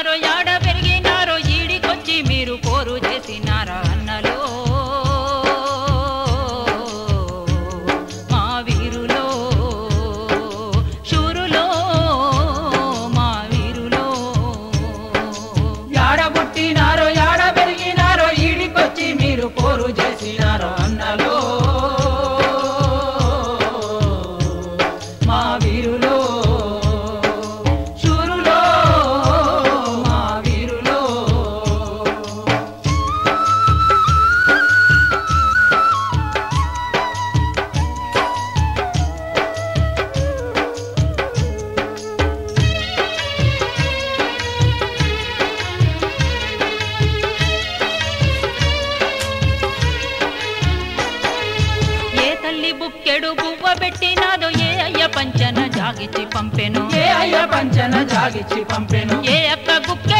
పుట్టినారో యాడ పెరిగినారో ఈడికొచ్చి మీరు పోరు చేసినారా అన్నలో మా వీరులో శూరులో మా వీరులో యాడ పుట్టినారో యాడ పెరిగినారో ఈడికొచ్చి మీరు పోరు చేసినారో అన్నలో మా వీరులో శూరులో మా వీరులో ఏ తల్లి బుక్కెడు బువ్వ పెట్టినాదో ఏ అయ్య పంచన జాగిచ్చి పంపెను ఏ అయ్య పంచన జాగిచ్చి పంపెను ఏ అక్క గుక్క